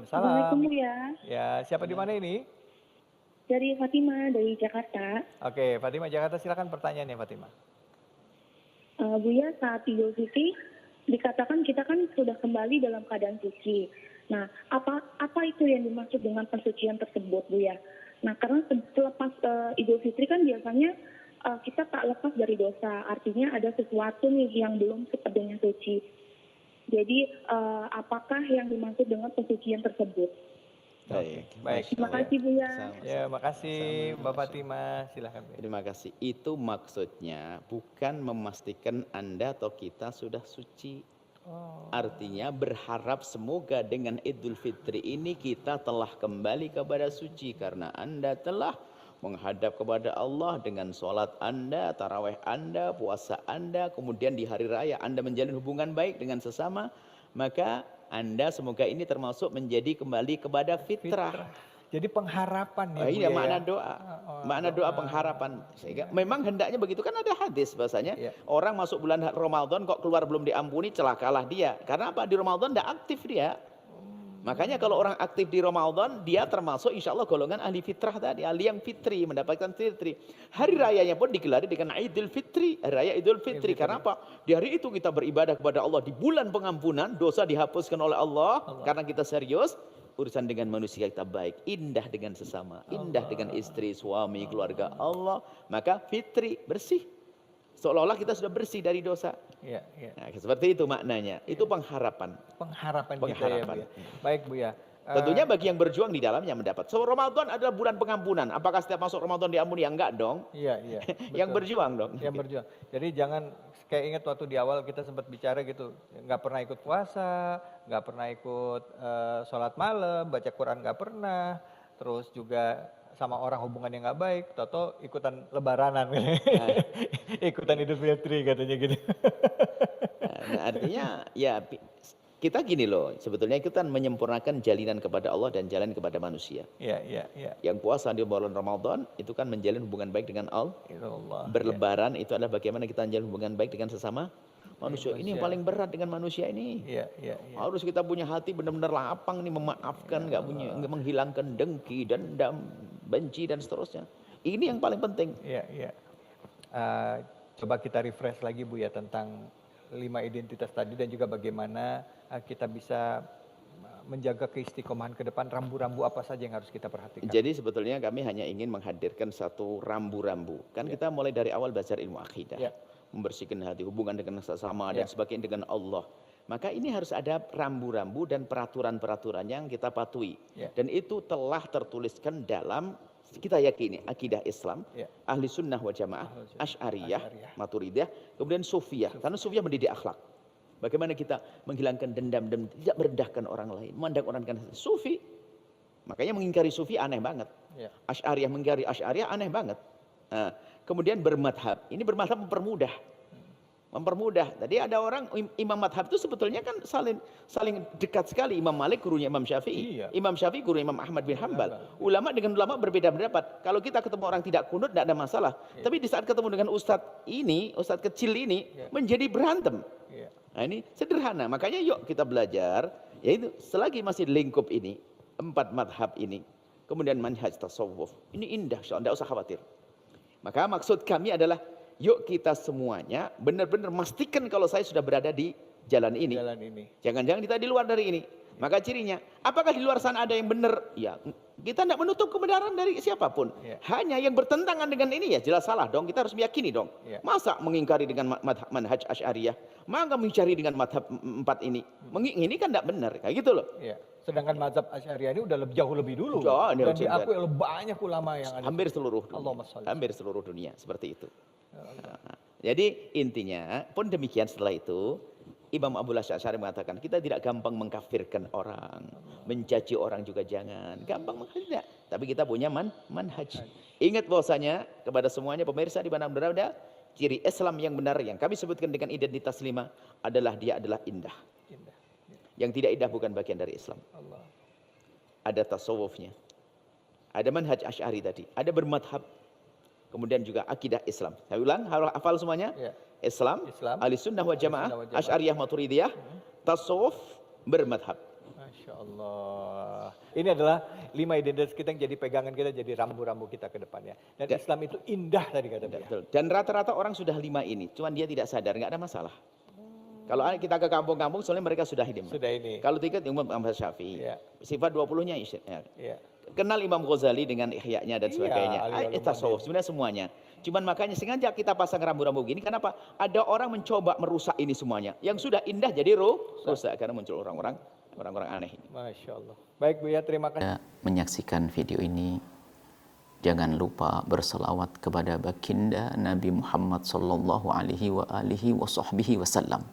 Assalamualaikum Salam. Bu ya. Ya, siapa di mana ini? Dari Fatima dari Jakarta. Oke, Fatima Jakarta, silakan pertanyaannya Fatima. Bu ya, saat Idul Fitri dikatakan kita kan sudah kembali dalam keadaan suci. Nah, apa itu yang dimaksud dengan pensucian tersebut Bu ya? Nah, karena selepas Idul Fitri kan biasanya kita tak lepas dari dosa. Artinya ada sesuatu nih yang belum sepenuhnya suci. Jadi apakah yang dimaksud dengan pensucian tersebut? Baik. Terima kasih Bu ya. Ya, makasih Mbak Fatima. Silakan. Terima kasih. Itu maksudnya bukan memastikan Anda atau kita sudah suci. Artinya berharap semoga dengan Idul Fitri ini kita telah kembali kepada suci. Karena Anda telah menghadap kepada Allah dengan sholat Anda, taraweh Anda, puasa Anda. Kemudian di hari raya Anda menjalin hubungan baik dengan sesama. Maka Anda semoga ini termasuk menjadi kembali kepada fitrah. Jadi pengharapan ya, iya, Bu, makna ya? doa. Makna doa pengharapan. Sehingga memang hendaknya begitu, kan ada hadis bahasanya orang masuk bulan Ramadan kok keluar belum diampuni, celakalah dia. Karena apa? Di Ramadan tidak aktif dia. Makanya kalau orang aktif di Ramadan, dia termasuk insya Allah golongan ahli fitrah tadi, ahli yang fitri, mendapatkan fitri. Hari rayanya pun digelari dengan Idul Fitri, hari raya Idul Fitri. Karena apa? Di hari itu kita beribadah kepada Allah, di bulan pengampunan, dosa dihapuskan oleh Allah. Karena kita serius, urusan dengan manusia kita baik, indah dengan sesama, indah dengan istri, suami, keluarga Allah. Maka fitri, bersih. Seolah-olah kita sudah bersih dari dosa. Nah, seperti itu maknanya. Itu pengharapan. Pengharapan. Kita ya, Bu ya. Baik Bu ya. Tentunya bagi yang berjuang di dalamnya mendapat. So, Ramadan adalah bulan pengampunan. Apakah setiap masuk Ramadan diampuni? Ya enggak dong. Iya. Yang berjuang dong. Yang berjuang. Jadi jangan kayak ingat waktu di awal kita sempat bicara gitu, nggak pernah ikut puasa, nggak pernah ikut sholat malam, baca Quran nggak pernah, terus juga sama orang hubungan yang nggak baik, toto ikutan lebaranan, ikutan Idul Fitri katanya gitu. Nah, artinya ya kita gini loh, sebetulnya kita menyempurnakan jalinan kepada Allah dan jalan kepada manusia. Iya. Yang puasa di bulan Ramadan itu kan menjalin hubungan baik dengan Allah. Berlebaran itu adalah bagaimana kita menjalin hubungan baik dengan sesama manusia. Ini yang paling berat dengan manusia ini. Iya. Harus kita punya hati benar-benar lapang nih, memaafkan, nggak menghilangkan dengki, dendam, benci dan seterusnya. Ini yang paling penting. Iya. Coba kita refresh lagi Bu ya tentang 5 identitas tadi dan juga bagaimana kita bisa menjaga keistiqomahan ke depan, rambu-rambu apa saja yang harus kita perhatikan. Jadi sebetulnya kami hanya ingin menghadirkan satu rambu-rambu. Kan kita mulai dari awal belajar ilmu akidah. Membersihkan hati, hubungan dengan sesama dan sebagainya dengan Allah. Maka ini harus ada rambu-rambu dan peraturan-peraturan yang kita patuhi. Dan itu telah tertuliskan dalam, kita yakini, akidah Islam, ahli sunnah wa jamaah, Asy'ariyah, Maturidiyah, kemudian Sufiyah. Karena Sufiyah mendidik akhlak. Bagaimana kita menghilangkan dendam dan tidak merendahkan orang lain, memandang orang kan. Sufi, makanya mengingkari Sufi aneh banget. Asy'ariyah mengingkari Asy'ariyah aneh banget. Nah, kemudian bermadhab, ini bermadhab mempermudah. Tadi ada orang imam madhab itu sebetulnya kan saling dekat sekali. Imam Malik gurunya Imam Syafi'i, Imam Syafi'i guru Imam Ahmad bin Hanbal. Ulama dengan ulama berbeda pendapat. Kalau kita ketemu orang tidak kunut tidak ada masalah. Tapi di saat ketemu dengan ustadz kecil ini menjadi berantem. Nah, ini sederhana. Makanya yuk kita belajar. Yaitu selagi masih lingkup ini, 4 madhab ini, kemudian manhaj tasawuf, ini indah, tidak usah khawatir. Maka maksud kami adalah yuk kita semuanya benar-benar memastikan kalau saya sudah berada di jalan ini. Jangan-jangan kita di luar dari ini. Maka cirinya, apakah di luar sana ada yang benar? Ya, kita tidak menutup kebenaran dari siapapun. Hanya yang bertentangan dengan ini ya jelas salah dong. Kita harus meyakini dong. Masa mengingkari dengan manhaj Asy'ariyah? Maka mencari dengan madhab 4 ini. Ini kan tidak benar. Kayak gitu loh. Sedangkan mazhab Asy'ariyah ini udah jauh lebih dulu. Dan diakui oleh banyak ulama yang ada. Hampir seluruh dunia seperti itu. Jadi intinya pun demikian, setelah itu Imam Abu Asy'ari mengatakan kita tidak gampang mengkafirkan orang, mencaci orang juga jangan, gampang menghina. Tapi kita punya manhaj. Ingat bahwasanya kepada semuanya pemirsa di mana berada, ciri Islam yang benar yang kami sebutkan dengan identitas 5 adalah dia adalah indah. Yang tidak indah bukan bagian dari Islam. Ada tasawufnya, ada manhaj Asy'ari tadi, ada bermadhab, kemudian juga akidah Islam. Saya ulang, hafal semuanya. Islam, ahli sunnah wa jamaah, Asy'ariyah, Maturidiyah, tasawuf, bermadhab. Masya Allah. Ini adalah 5 identitas kita yang jadi pegangan kita, jadi rambu-rambu kita ke depannya. Dan Islam itu indah tadi kata Buya. Betul. Dan rata-rata orang sudah 5 ini, cuman dia tidak sadar, nggak ada masalah. Kalau kita ke kampung-kampung, soalnya mereka sudah ini. Sudah ini. Kalau tiket Imam Ahmad Syafi'i, sifat 20-nya Iya. Kenal Imam Ghazali dengan ihya'nya dan sebagainya. Tasawuf sebenarnya semuanya. Cuman makanya sengaja kita pasang rambu-rambu gini, kenapa? Ada orang mencoba merusak ini semuanya. Yang sudah indah jadi rusak karena muncul orang-orang aneh ini. Masya Allah. Baik Buya, terima kasih. Menyaksikan video ini, jangan lupa berselawat kepada baginda Nabi Muhammad sallallahu alaihi wa alihi wa sahbihi wasallam.